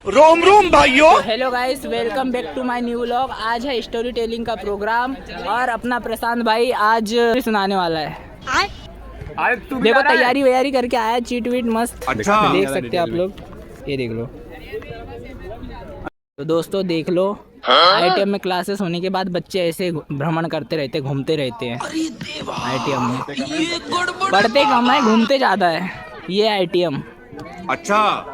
रोम रोम भाइयों। Hello guys, welcome back to my new vlog. आज है स्टोरी टेलिंग का प्रोग्राम और अपना प्रशांत भाई आज सुनाने वाला है। देखो तैयारी वैयारी करके आया, चीट वीट मस्त। अच्छा। देख सकते हैं आप लोग, ये देख लो। तो दोस्तों देख लो, आईटीएम में क्लासेस होने के बाद बच्चे ऐसे भ्रमण करते रहते, घूमते रहते हैं आईटीएम में। पढ़ते कम है, घूमते ज़्यादा है ये आईटीएम। अच्छा।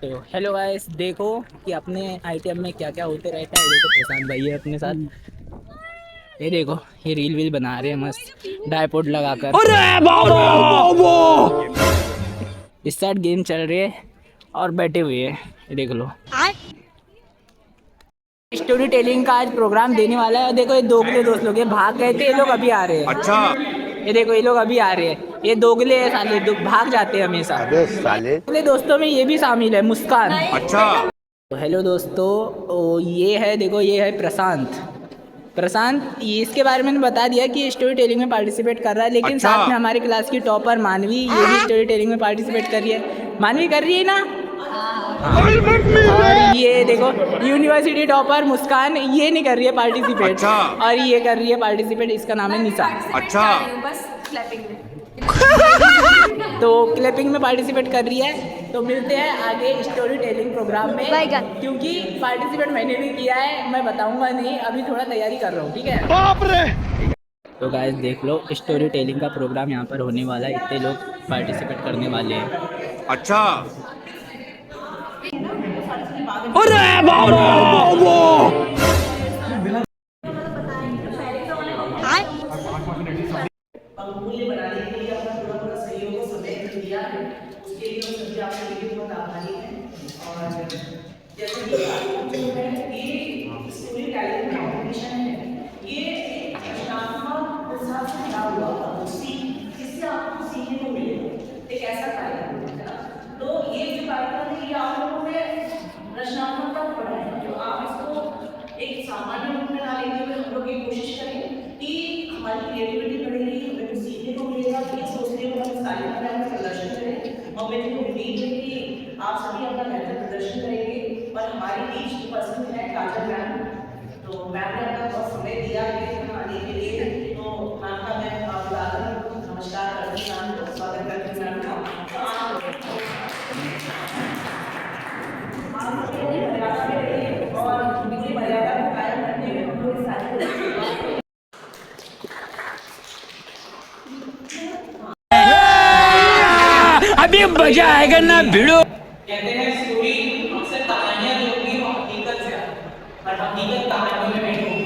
तो हेलो गाइस, देखो कि अपने आईटीएम में क्या क्या होते रहता है। देखो प्रशांत भाई है अपने साथ, ये देखो ये रील वील बना रहे हैं मस्त डायपोड लगाकर। इस साइड गेम चल रही है और बैठे हुए हैं, ये देख लो। स्टोरी टेलिंग का आज प्रोग्राम देने वाला है। और देखो ये दोगले दोस्त लोग, ये भाग गए थे, ये लोग अभी आ रहे हैं। अच्छा। ये देखो ये लोग अभी आ रहे हैं, ये दोगले है साले, भाग जाते हैं हमेशा। अबे साले। दोगले दोस्तों में ये भी शामिल है, मुस्कान। अच्छा। तो हेलो दोस्तों, ये है, देखो ये है प्रशांत ये इसके बारे में बता दिया कि स्टोरी टेलिंग में पार्टिसिपेट कर रहा है। लेकिन अच्छा। साथ में हमारी क्लास की टॉपर मानवी, ये भी स्टोरी टेलिंग में पार्टिसिपेट कर रही है। मानवी कर रही है ना? और ये देखो यूनिवर्सिटी टॉपर मुस्कान, ये नहीं कर रही है पार्टिसिपेट। अच्छा। और ये कर रही है पार्टिसिपेट, इसका नाम है निशा। अच्छा। बस क्लैपिंग में। तो क्लैपिंग में पार्टिसिपेट कर रही है। तो मिलते हैं आगे स्टोरी टेलिंग प्रोग्राम में, क्योंकि पार्टिसिपेट मैंने भी किया है, मैं बताऊंगा नहीं, अभी थोड़ा तैयारी कर रहा हूँ, ठीक है। बाप रे। तो गाइस देख लो, स्टोरी टेलिंग का प्रोग्राम यहाँ पर होने वाला है, इतने लोग पार्टिसिपेट करने वाले हैं। अच्छा। बनाने के लिए अपना पूरा पूरा सहयोग और समय दिया है, उसके लिए सभी आपके लिए बहुत आभारी हैं। और जैसे कि जो है ये स्टोरी टेलिंग कॉम्पिटिशन है, ये एक रचनात्मक उत्साह से जुड़ा हुआ था, जिससे आपको सीखने को मिलेगा, एक ऐसा कार्यक्रम है ना। तो ये जो कार्यक्रम है, ये आप लोगों में रचनात्मकता बढ़ाएगा। जो आप इसको एक सामान्य रूप में ना लेते हुए हम लोग ये कोशिश करें कि हमारी क्रिएटिविटी बढ़ेगी, हमें कुछ सीखने को मिलेगा। ये सोचते हुए हम इस कार्यक्रम में प्रदर्शन करें और मुझे उम्मीद है कि आप सभी अपना बेहतर प्रदर्शन करेंगे। और हमारी बीच उपस्थित है काजल मैम, तो मैम ने अपना बहुत समय दिया है यहाँ आने के लिए। तो मैम का मैं नमस्कार करती हूँ, मैम को स्वागत करती हूँ। मैम का और मुझे मर्यादा को कायम करते हुए हम लोग सारे अभी मजा आएगा ना भिड़ो। कहते हैं स्टोरी अक्सर कहानियां जो होती हैं वो हकीकत से आती हैं, और हकीकत कहानियों में नहीं होती।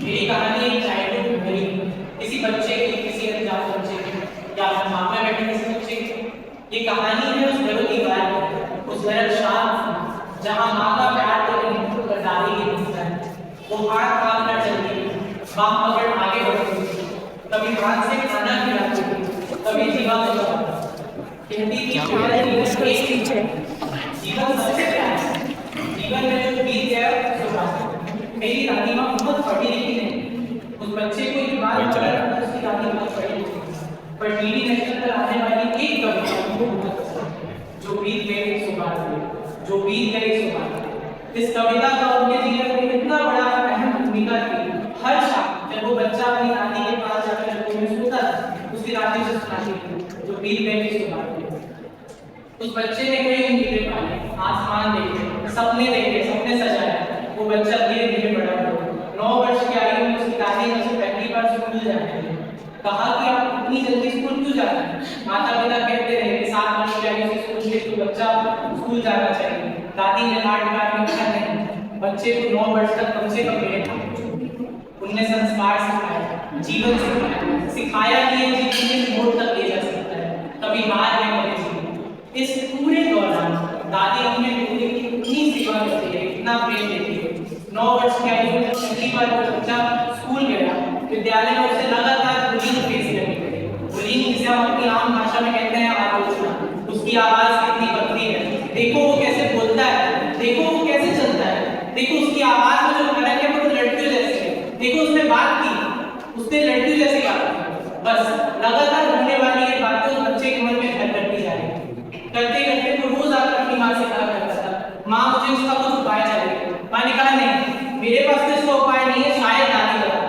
मेरी कहानी एक चाइल्डहुड मेमोरी, किसी बच्चे की, किसी अनजान बच्चे की, या फिर माँ में बैठे किसी बच्चे की। ये कहानी है उस घर की बात, उस घर शांत जहाँ माँ का प्यार तो नहीं, गद्दारी की मुस्कान। वो हाथ काम कर चलती, बाप पकड़ आगे बढ़ती, कभी हाथ से खाना खिलाती, कभी जीवा बचाती। कहती थी जीवन सबसे प्यारा है, जीवन में जो बीत गया सो बात। मेरी दादी माँ बहुत पढ़ी लिखी नहीं, उस बच्चे को एक बात बताया, उसकी दादी बहुत पढ़ी लिखी, पर टीवी नेशनल पर आने वाली एक कविता उनको बहुत पसंद, जो बीत गई सो बात, जो बीत गई सो बात। इस कविता का उनके जीवन में इतना बड़ा अहम भूमिका थी। हर शाम जब वो बच्चा अपनी दादी के पास जाकर रसोई में सोता था, उसकी दादी से सुनाती थी, जो बीत गई सो बात। उस बच्चे ने कई उम्मीदें पाली, आसमान देखे, सपने देखे, सपने सजाए। वो बच्चा धीरे धीरे बड़ा हुआ। 9 वर्ष की आयु में उसकी दादी ने उसे पहली बार स्कूल जाने दी। कहा कि आप इतनी जल्दी स्कूल क्यों जाते हैं? माता पिता कहते रहे कि 7 वर्ष की आयु से स्कूल से तो बच्चा स्कूल जाना चाहिए। दादी ने डांट डांट कर कहा नहीं, बच्चे को 9 वर्ष तक कम से कम मेरे उनने संस्कार सिखाए, जीवन सिखाया कि ये जीवन में मोड़ तक ले जा सकता है, कभी हार नहीं बनेगी। इस पूरे दौरान दादी अपने बेटे की इतनी सेवा करती है, इतना प्रेम देती है। 9 वर्ष की आयु में पहली बार बच्चा स्कूल गया, विद्यालय में उसे लगातार बुलिंग फेस करनी पड़ी। बुलिंग जिसे हम अपनी आम भाषा में कहते हैं आलोचना। उसकी आवाज कितनी पतली है, देखो वो कैसे बोलता है, देखो वो कैसे चलता है, देखो उसकी आवाज में जो फर्क है वो लड़कियों जैसे है। देखो उसने बात की, उसने लड़कियों जैसे कहा। बस लगातार होने वाली ये बातें उस बच्चे के मन में घर करती जा रही, करते करते वो रोज आकर अपनी माँ से कहा करता था, माँ मुझे उसका कुछ उपाय चाहिए। माँ ने कहा नहीं, मेरे पास तो इसका उपाय नहीं है, शायद दादी बता।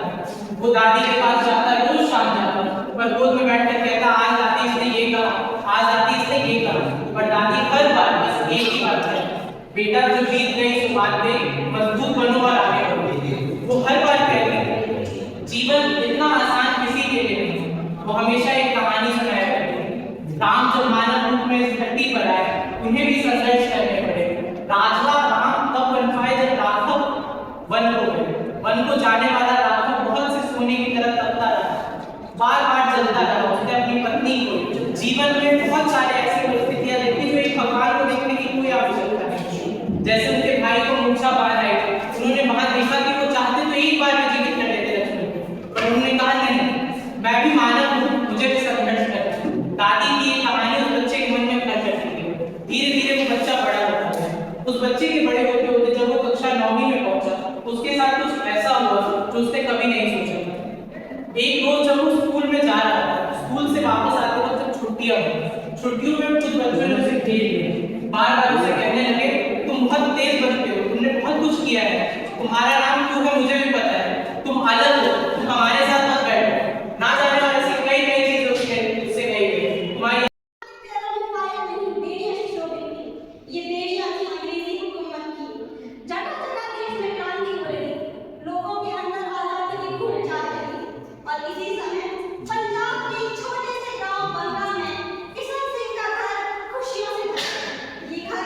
वो दादी के पास जाता है, रोज शाम जाता है, पर गोद में बैठकर कहता आज दादी इसने ये कहा, आज दादी इसने ये कहा, पर दादी हर बार बस एक ही बात है, बेटा जो बीत गई सो बात गई, मजबूत बनो और आगे बढ़ो। वो हर बार कहती है जीवन इतना आसान किसी के लिए नहीं। वो हमेशा एक कहानी सुनाया करती है। राम जब मानव रूप में इस धरती पर आए, उन्हें भी संघर्ष करने पड़े। राजा राम तब बन पाए जब राघव वन को गए। वन को जाने वाला राघव बहुत से सोने की तरह तपता रहा, बार बार जलता रहा। उसने अपनी पत्नी को जीवन में बहुत सारे ऐसी परिस्थितियां देखी जो एक भगवान को देखने की कोई आवश्यकता नहीं। जैसे उनके भाई को मूर्छा बाहर आई, उन्होंने वहां देखा कि वो चाहते तो एक बार में जीवित कर देते लक्ष्मण को, पर उन्होंने कहा नहीं, मैं भी मानव हूँ, मुझे भी संघर्ष करना है। दादी की ये कहानी उस बच्चे के मन में घर करती है। धीरे धीरे वो बच्चा बड़ा होता है। उस बच्चे के बड़े होते होते जब वो कक्षा 9वीं में पहुंचा, उसके साथ कुछ ऐसा हुआ जो उसने कभी नहीं सोचा। एक रोज जब वो स्कूल में जा रहा था, स्कूल से वापस आते वक्त जब छुट्टियां हुई, छुट्टियों में कुछ बच्चों ने उसे घेर लिया। बार बार उसे कहने लगे तुम बहुत तेज बनते हो, तुमने बहुत कुछ किया है, तुम्हारा नाम क्यों है मुझे भी पता है, तुम अलग हो, तुम हमारे साथ मत बैठो। ना जाने वाले से कई कई चीजें उससे कही गई। तुम्हारी ये देश आती अंग्रेजी हुकूमत की, जगह जगह देश में क्रांति हो रही, लोगों के अंदर आजादी की भूख जाग रही। और इसी समय पंजाब के एक छोटे से गांव बंगा में किशन सिंह का घर खुशियों से भरा। ये घर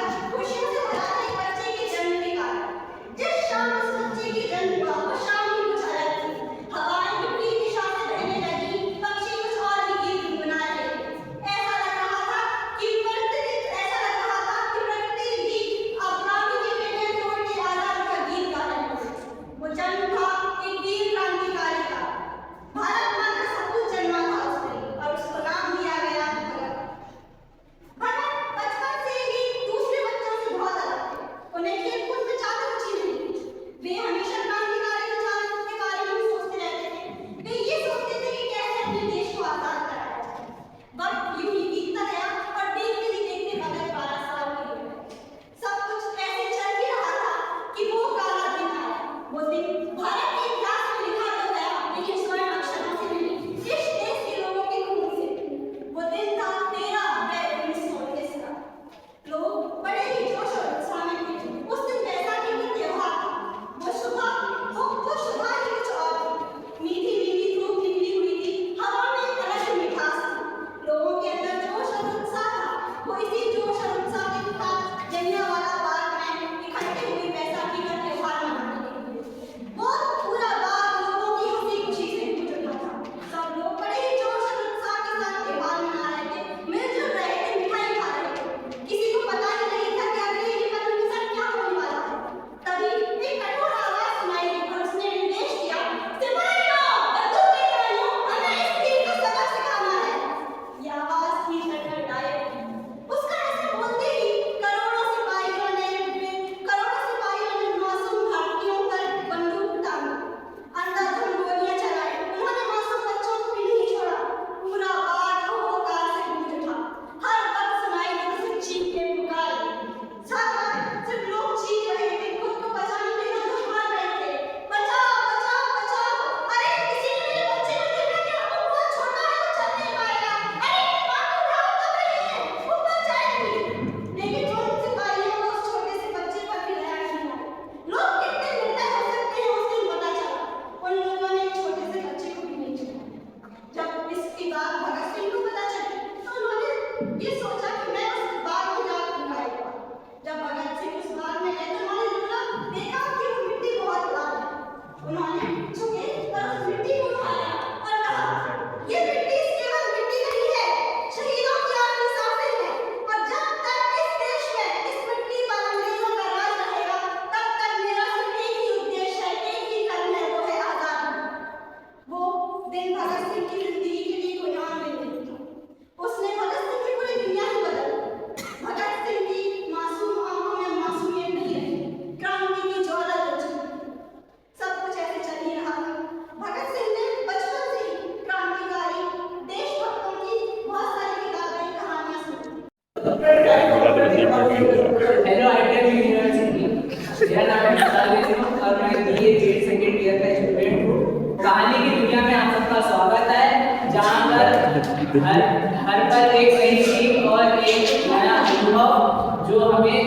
हर पल एक नई सीख और एक नया अनुभव जो हमें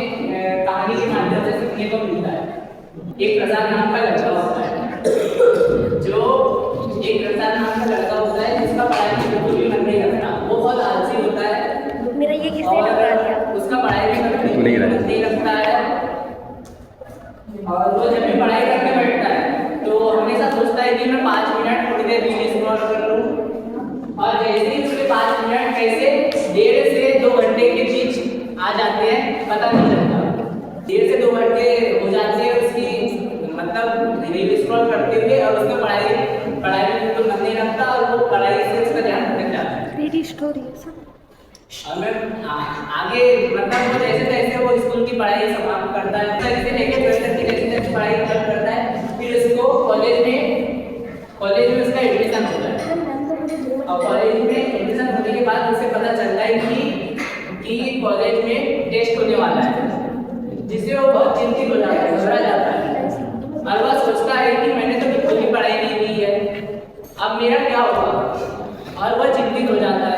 कहानी के माध्यम से सीखने को मिलता है। एक प्रसाद नाम का लड़का होता है, जो एक प्रसाद नाम का लड़का होता है जिसका पढ़ाई में बिल्कुल भी मन नहीं लगता। वो बहुत आलसी होता है मेरा ये किसने और टकरा दिया? उसका पढ़ाई में कभी बिल्कुल मन नहीं लगता है। और वो जब भी पढ़ाई करने बैठता है तो हमेशा सोचता है कि मैं 5 मिनट थोड़ी देर रील स्क्रॉल कर लूँ, और जैसे ही उसके 5 मिनट कैसे 1.5 से 2 घंटे के बीच आ जाते हैं पता नहीं लगता। 1.5 से 2 घंटे हो जाते हैं उसकी मतलब रील स्क्रॉल करते हुए, और उसका पढ़ाई में तो मन नहीं लगता और वो पढ़ाई से उसका ध्यान भटक जाता है। मेरी स्टोरी है सब। और मैं आगे मतलब वो जैसे जैसे वो स्कूल की पढ़ाई समाप्त करता है, जैसे लेके 12th तक की जैसे जैसे पढ़ाई खत्म करता है, फिर उसको कॉलेज में उसका एडमिशन होता है। और कॉलेज में एडमिशन होने के बाद उसे पता चलता है कि कॉलेज में टेस्ट होने वाला है, जिससे वो बहुत चिंतित हो जाता है, घबरा जाता है, और वह सोचता है कि मैंने तो बिल्कुल भी पढ़ाई नहीं की है, अब मेरा क्या होगा, और वह चिंतित हो जाता है।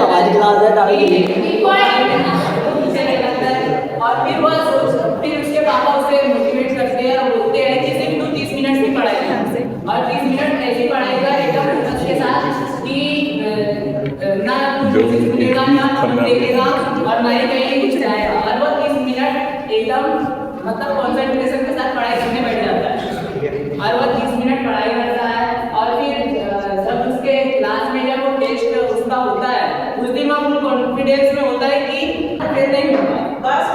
हमारी क्लास है और फिर उसके पापा उसे मोटिवेट करते हैं और बोलते हैं कि सिर्फ तू 30 मिनट की पढ़ाई कर, और 30 मिनट ऐसी पढ़ाएगा एकदम फोकस के साथ कि ना तू सुनेगा ना तू देखेगा और ना ही कहीं कुछ जाएगा, और वो 30 मिनट एकदम मतलब कॉन्सेंट्रेशन के साथ पढ़ाई करने बैठ जाता है, और वो 30 मिनट पढ़ाई करता है। और फिर जब उसके क्लास में जब वो टेस्ट उसका होता है, उस दिन वो फुल कॉन्फिडेंस में होता है कि फेल नहीं होगा। बस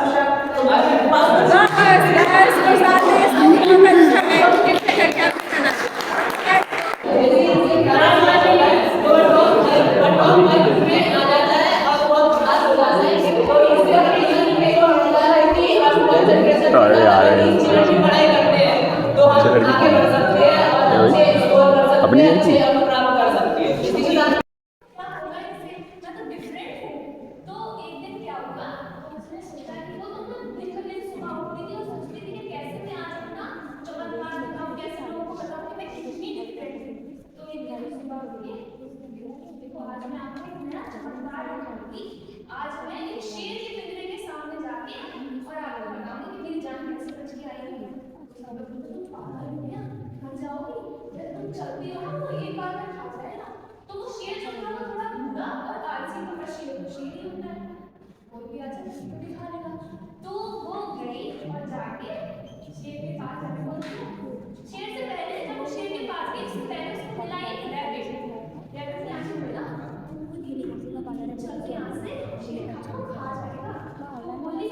अपनी प्राप्त कर सकते हैं। तो एक दिन क्या हुआ, उसने सोचा कि वो तो दिन भर सुबह उठती थी और सोचती थी कि कैसे मैं आज अपना चमत्कार दिखाऊं, कैसे लोगों को बताऊं कि मैं कितनी डिफरेंट हूं। तो एक दिन सुबह उठी, देखो आज मैं आपको एक नया चमत्कार दिखाऊंगी। आज मैं एक शेर के पिंजरे के सामने जाके और आपको बताऊंगी कि मेरी जान कैसे बच के आई है। तुम पागल हो गया, मर जाओगी, जब तुम चलती हो ना तो एक बार में खा जाएगा। तो वो शेर जो था वो थोड़ा बूढ़ा और आलसी था, शेर तो शेर ही होता है, कोई भी आके किसी को दिखा लेगा। तो वो गई और जाके शेर के पास जाके बोलती, शेर से पहले जब वो शेर के पास गई उससे पहले उसको मिला एक रैबिट ने आंखें मिला, चल यहाँ से शेर आपको खा जाएगा। वो बोली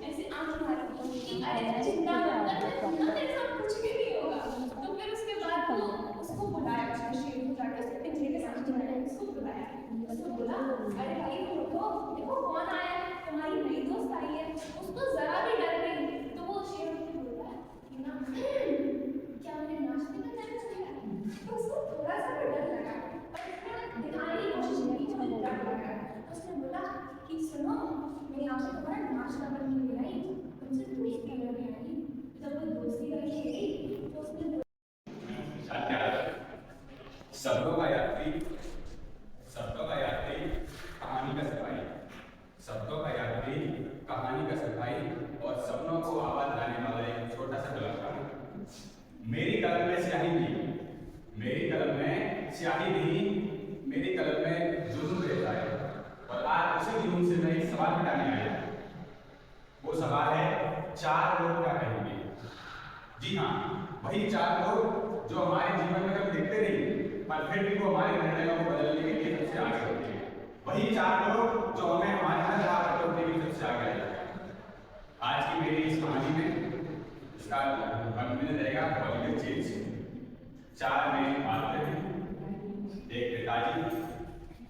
ऐसे आंखें मारी कि अरे चिंता मत कर, मैं तेरे साथ कुछ भी नहीं होगा। तो फिर उसके बाद वो उसको बुलाया, उसने शेर को जाके उसके पिंजरे के सामने बुलाया, उसको बुलाया, उसको बोला अरे भाई उठो, देखो कौन आया है, तुम्हारी नई दोस्त आई है। उसको जरा भी डर नहीं, तो वो शेर उठ के बोलता है कि ना क्या मेरे नाचने का टाइम चल रहा है। तो उसको थोड़ा सा डर लगा, पर उसने दिखाने की कोशिश की कि मुझे डर लग रहा है। उसने बोला कि सुनो, मैं यहाँ पे तुम्हारा नाचना करने के लिए आई, तुमसे दोस्ती करने आई। जब वो दोस्ती करके गई तो उसने शब्दों का यात्री कहानी का सिपाही, शब्दों का यात्री कहानी का सिपाही और सपनों को आवाज लाने वाला एक छोटा सा कलाकार। मेरी कलम में स्याही नहीं, मेरी कलम में स्याही नहीं, मेरी कलम में जुनून रहता है, और आज उसी जुनून से मैं एक सवाल मिटाने आया। वो सवाल है 4 लोग क्या कहेंगे। जी हाँ, वही 4 लोग जो हमारे जीवन में कभी दिखते नहीं पर फिर भी वो हमारे निर्णयों को बदलने के लिए सबसे आगे होते हैं। वही 4 लोग जो हमें हमारे हर राह पर चलने के लिए सबसे आगे आ जाते हैं। आज की मेरी इस कहानी में इसका कंक्लूजन रहेगा पॉलिटिकल चेंज। 4 मेन पात्र हैं, एक पिताजी,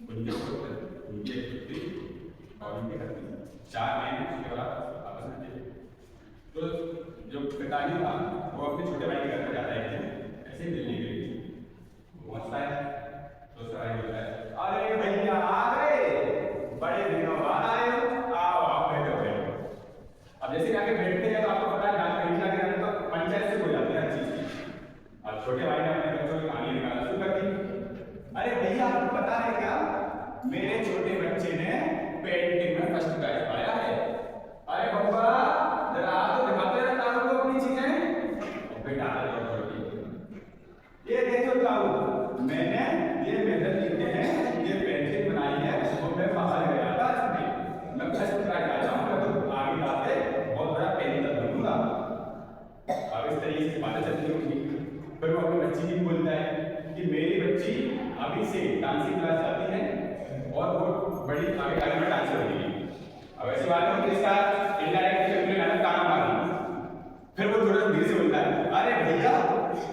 उनके पुत्र, उनकी एक पुत्री और उनकी पत्नी। 4 मेन हैं, उसके बाद आपस में तो जो पिताजी था वो अपने छोटे भाई के घर पर जाता है, ऐसे ही मिलने के लिए पहुंचता है तो उसका भाई बोलता है अरे भैया आ गए, बड़े दिनों बाद छोटे भाई ने अपने बच्चों की कहानी निकालना शुरू कर दी। अरे भैया आपको पता है क्या, मेरे छोटे बच्चे ने पेंटिंग में फर्स्ट प्राइज पाया है। अरे बब्बा जरा आप तो दिखाते रहता हूँ को अपनी चीजें। बेटा ये देखो ताऊ, मैंने ये मेडल जीते हैं, ये पेंटिंग बनाई है, वो मैं बाहर गया था इसमें, मैं फर्स्ट प्राइज आया हूँ, मैं तो आगे जाके बहुत बड़ा पेंटर बनूंगा। अब इस तरीके से बातें चलती होंगी। फिर वो अपनी बच्ची भी बोलता है कि मेरी बच्ची अभी से डांसिंग क्लास जाती है और वो बड़ी आगे में डांसर होगी। अब ऐसी बात है कि इसका इनडायरेक्टली मैंने गाना मारा। फिर वो थोड़ा धीरे से बोलता है, अरे भैया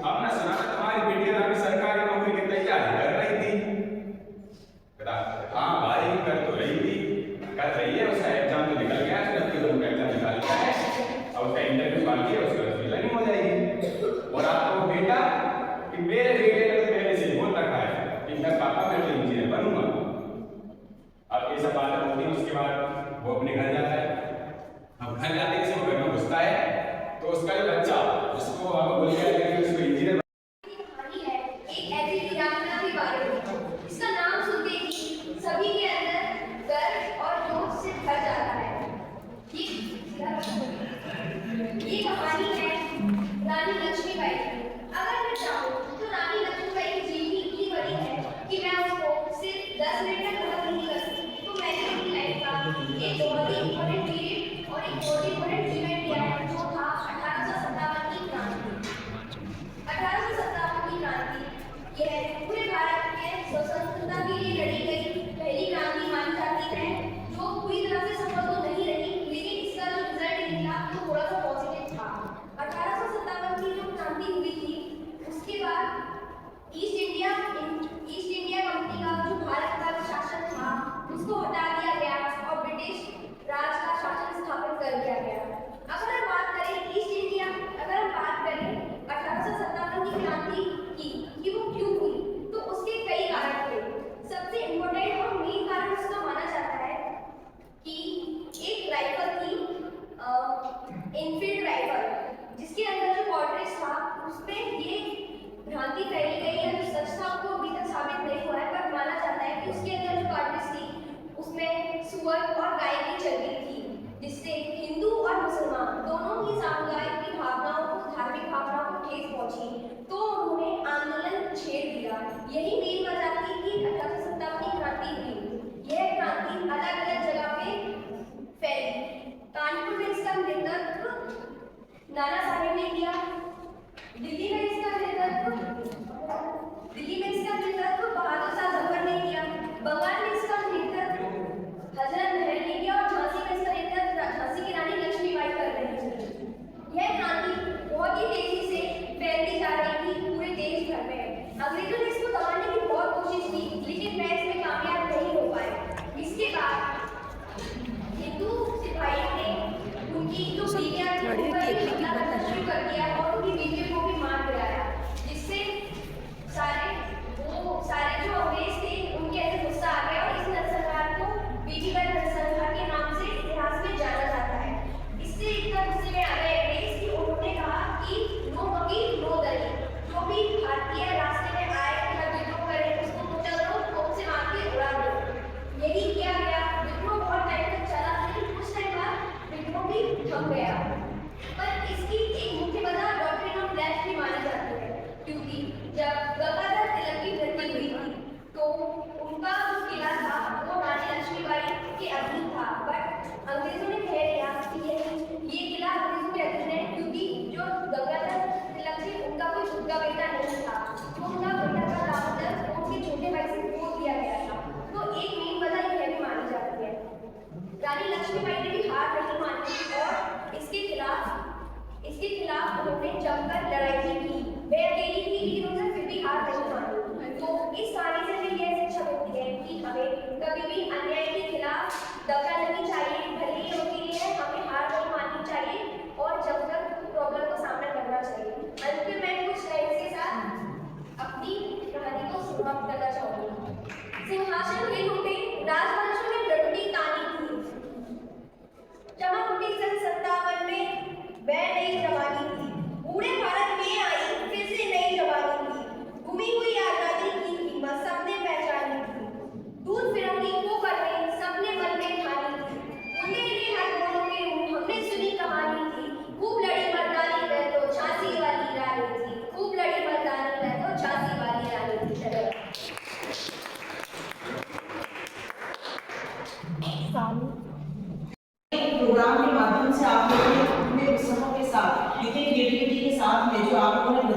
आपने सुना था तुम्हारी बेटी अभी सरकारी नौकरी की तैयारी कर रही थी। कहता हाँ भाई कर तो रही थी, कर रही है, उसका एग्जाम तो निकल गया, उसका एग्जाम निकाल लिया है, अब उसका इंटरव्यू बाकी है, उसका लर्निंग हो जाएगी। और आपको बेटा कि मेरे बेटे ने पहले से बोल रखा है कि मैं पापा मैं तो इंजीनियर बनूंगा। अब ये सब बातें होती हैं, उसके बाद वो अपने घर जाता है। अब घर जाते से वो घर में घुसता है तो उसका जो बच्चा जिसको आप बोल रहे हैं कि उसको इंजीनियर कहानी है एक ऐसी वीरांगना के बारे में जिसका नाम सुनते ही सभी के अंदर गर्व और जोश से भर जाता है। ये कहानी है रानी लक्ष्मीबाई की। अगर मैं चाहूँ तो रानी लक्ष्मीबाई की जीवनी इतनी बड़ी है कि मैं उसको सिर्फ 10 मिनट में खत्म नहीं कर सकती। तो मैंने अपनी लाइफ का एक बहुत ही इम्पोर्टेंट पीरियड और एक बहुत ही इम्पोर्टेंट इवेंट किया है, जो था 1857 की क्रांति। 1857 की क्रांति यह पूरे भारत में स्वतंत्रता के लिए लड़ी गई पहली क्रांति मानी जाती है, जो पूरी तरह से सफल तो नहीं रही, लेकिन इसका जो रिजल्ट निकला वो थोड़ा सा पॉजिटिव था। 1857 की जो क्रांति हुई थी उसके बाद ईस्ट इंडिया कंपनी का जो भारत का शासन था उसको हटा दिया गया और ब्रिटिश राज का शासन स्थापित कर दिया गया। अगर हम बात करें 1857 की क्रांति की कि वो क्यों हुई, तो उसके कई कारण थे। सबसे इम्पोर्टेंट और मेन कारण उसका माना जाता है कि एक राइफल थी, इनफील्ड राइफल, जिसके अंदर जो कॉर्ट्रिज था उसमें ये भ्रांति फैली गई है, जो सच था वो अभी तक साबित नहीं हुआ है, पर माना जाता है कि उसके अंदर जो कार्ट्रिज थी उसमें सुअर और गाय की चर्बी थी, जिससे हिंदू और मुसलमान दोनों ही सामुदायिक की भावनाओं को, धार्मिक भावनाओं को ठेस पहुंची, तो उन्होंने आंदोलन छेड़ दिया। यही मेन वजह थी कि 1857 की क्रांति हुई। यह क्रांति अलग अलग जगह पे फैली। कानपुर में इसका नेतृत्व नाना साहेब ने किया, दिल्ली में इसका नेतृत्व बहादुर शाह जफर ने किया, बंगाल में इसका नेतृत्व हजरत महल ने किया और झांसी में इसका नेतृत्व झांसी की रानी लक्ष्मीबाई कर रही थी। यह क्रांति बहुत ही तेजी से फैलती जा रही थी पूरे देश भर में। अंग्रेजों ने इसको दबाने की बहुत कोशिश की, लेकिन वह इसमें कामयाब नहीं हो पाए। इसके बाद हिंदू सिपाहियों ने उनकी जो बीवियां थी उन पर भी हमला करना शुरू कर दिया और उनकी बीवियों को भी मार गिराया, जिससे सारे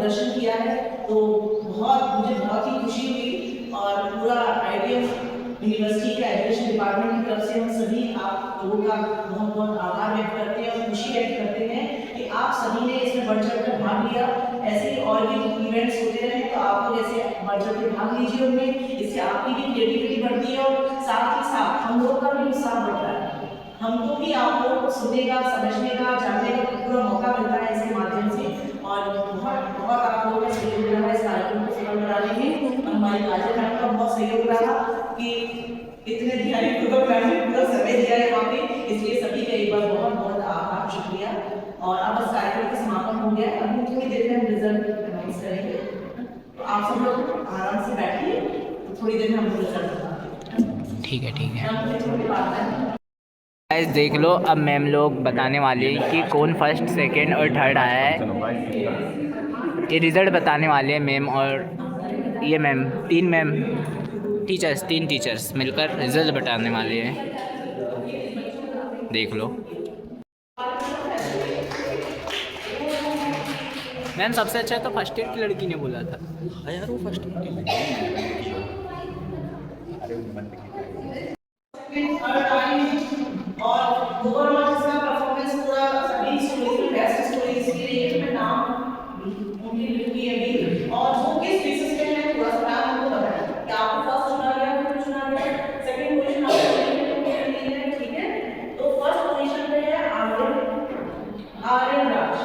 प्रदर्शन किया है, तो मुझे बहुत ही खुशी हुई। और पूरा IITM यूनिवर्सिटी का एजुकेशन डिपार्टमेंट की तरफ से हम सभी आप लोगों का बहुत बहुत आभार व्यक्त करते हैं और खुशी व्यक्त करते हैं कि आप सभी ने इसमें बढ़ चढ़ कर भाग लिया। ऐसे ही और भी इवेंट्स होते रहे तो आप लोग ऐसे बढ़ चढ़ के भाग लीजिए उनमें, इससे आपकी भी क्रिएटिविटी बढ़ती है और साथ ही साथ हम लोग का भी उत्साह बढ़ता है। हमको भी आप लोगों को सुनने का, समझने का, जानने का पूरा मौका मिलता है इसके माध्यम से। और बहुत बहुत आप लोगों का सहयोग रहा है इस कार्यक्रम को सफल बनाने में। हमारे कार्यक्रम का बहुत सहयोग रहा कि इतने ध्यानपूर्वक मैंने पूरा समय दिया है यहाँ पे, इसलिए सभी का एक बार बहुत बहुत आभार, शुक्रिया। और अब इस कार्यक्रम का समापन हो गया, अभी थोड़ी देर में हम रिजल्ट अनाउंस करेंगे, तो आप सब लोग आराम से बैठिए, तो थोड़ी देर में हम रिजल्ट बताते हैं। ठीक है, ठीक है। है देख लो, अब मैम लोग बताने वाले हैं कि कौन फर्स्ट, सेकंड और थर्ड आया है। ये रिज़ल्ट बताने वाले हैं मैम, और ये मैम, तीन टीचर्स मिलकर रिज़ल्ट बताने वाले हैं। देख लो मैम, सबसे अच्छा तो फर्स्ट ईयर की लड़की ने बोला था। हाँ यार, वो फर्स्ट और ओवरऑल इसका परफॉर्मेंस पूरा सभी स्टोरीज में बेस्ट स्टोरीज के लिए मैं नाम उनकी लिखी है अभी, और वो किस बेसिस पे है थोड़ा सा नाम उनको बताया कि आपको फर्स्ट चुना गया, फिर चुना गया, सेकंड पोजीशन आपको ली है, ठीक है। तो फर्स्ट पोजीशन पे है आर्यन राज।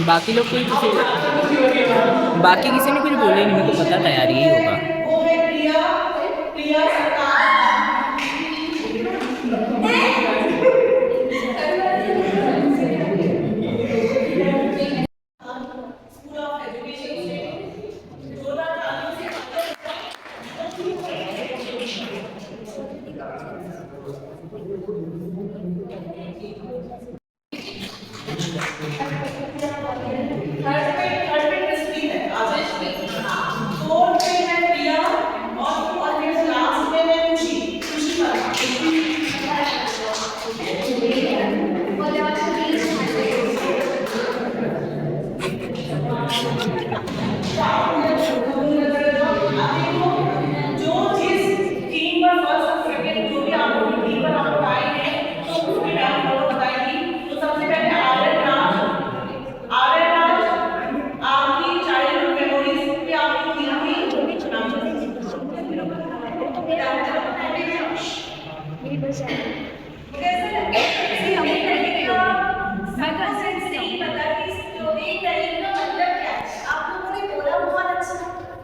बाकी लोग कोई बाकी किसी ने कुछ बोला ही नहीं, मेरे को पता था यार यही होगा। वो है प्रिया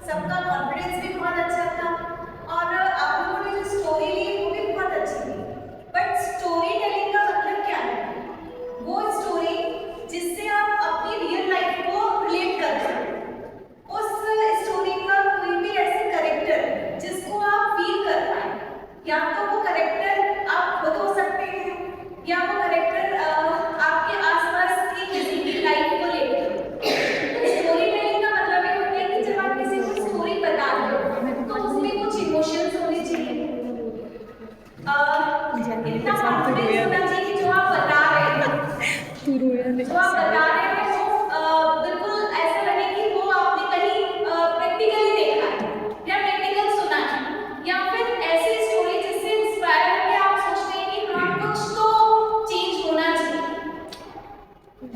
सबका कॉन्फिडेंस भी बहुत अच्छा था और आप लोगों ने जो स्टोरी ली वो भी बहुत अच्छी थी। बट स्टोरी टेलिंग का मतलब क्या है? वो स्टोरी जिससे आप अपनी रियल लाइफ को रिलेट कर पाए। उस स्टोरी का कोई भी ऐसे कैरेक्टर जिसको आप फील कर पाए, या तो वो कैरेक्टर आप खुद हो सकते हैं या वो कैरेक्टर आपके आसपास की किसी की लाइफ को लेकर। स्टोरी टेलिंग का मतलब ये होता है कि जब आप किसी को स्टोरी बता रहे हो तो उसमें कुछ इमोशंस होने चाहिए, इतना कॉन्फिडेंस होना चाहिए कि जो आप बता रहे हो बिल्कुल ऐसा लगे कि वो आपने कहीं प्रैक्टिकली देखा है या प्रैक्टिकल सुना है, या फिर ऐसी स्टोरी जिससे इंस्पायर होकर आप सोचते हैं कि हाँ कुछ तो चेंज होना चाहिए।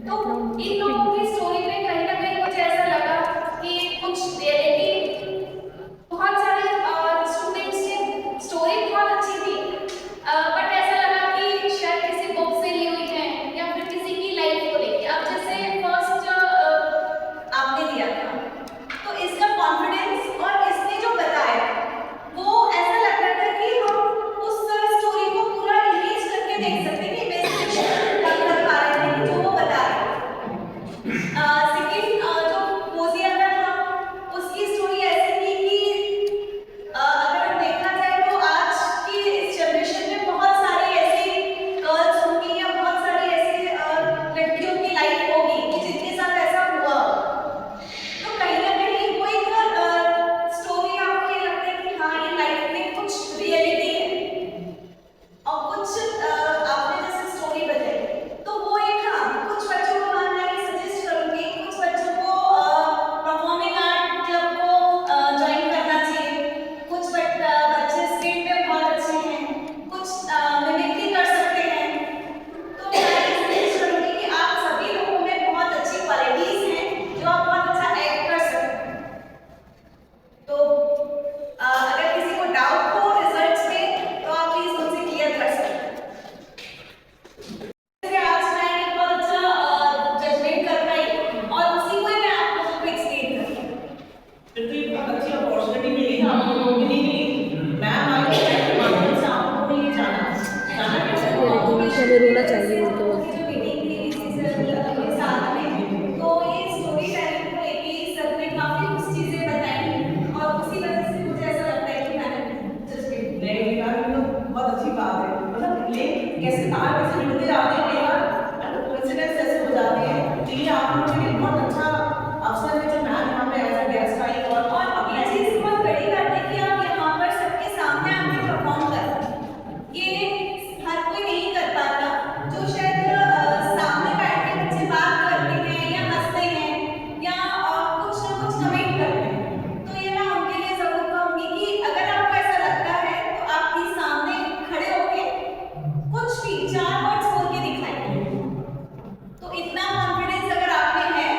तो इन लोगों की स्टोरी में कहीं ना कहीं मुझे ऐसा लगा कि कुछ रियलिटी, बहुत सारे स्टूडेंट्स ने स्टोरी बहुत अच्छी थी, बट ऐसा लगा कि शायद किसी बुक से ली हुई है या फिर किसी की लाइफ को लेके। अब जैसे फर्स्ट आपने दिया था तो इसका कॉन्फिडेंस और इसने जो बताया वो ऐसा लग रहा था कि हम उस स्टोरी को पूरा इमेज करके देख सकते हैं कि बेसिकली कर पा रहे थे जो वो बता रहे थे। जो मीटिंग थी के साथ में, तो ये स्टोरी टेलिंग को लेके सबने काफी कुछ चीजें बताई और उसी वजह से मुझे ऐसा लगता है कि मैंने जस्ट नहीं यार, ये तो बहुत अच्छी बात है। मतलब ये कैसे तार कैसे जुड़ते जाते हैं, कई बार कोइंसिडेंस ऐसे हो जाते हैं। तो ये आप लोगों के लिए बहुत अच्छा अवसर है जो मैम यहाँ पे एज अ गेस्ट आई और ये चीज बहुत बड़ी बात है कि आप यहाँ पर सबके सामने आके परफॉर्म कर रहे हैं। ये हर कोई नहीं कर पाता, जो शायद सामने बैठ के बच्चे बात करते हैं या हंसते हैं या कुछ ना कुछ कमेंट करते हैं। तो ये मैं उनके लिए जरूर कहूँगी कि अगर आपको ऐसा लगता है तो आप प्लीज सामने खड़े होके कुछ भी 4 वर्ड्स बोल के दिखाइए। तो इतना कॉन्फिडेंस अगर आप में है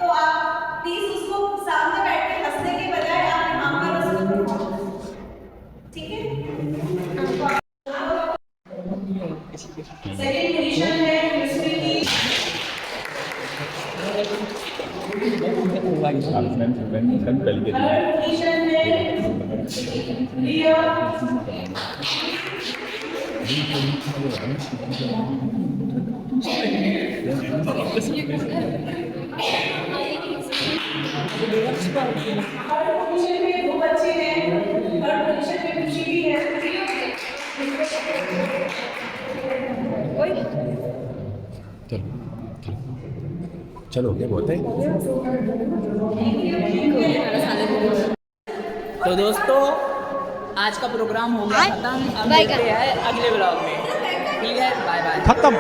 तो आप प्लीज उसको सामने बैठ के हंसने के बजाय आप यहाँ पर उसको, ठीक है? सेकंड पोजीशन है केमिस्ट्री की। थर्ड पोजीशन है रिया। थर्ड पोजीशन में 2 बच्चे हैं। थर्ड पोजीशन में खुशी भी है। चलो क्या बोलते हैं। तो दोस्तों आज का प्रोग्राम हो गया खत्म। अब मिलते हैं अगले ब्लॉग में। ठीक है, बाय बाय। खत्म।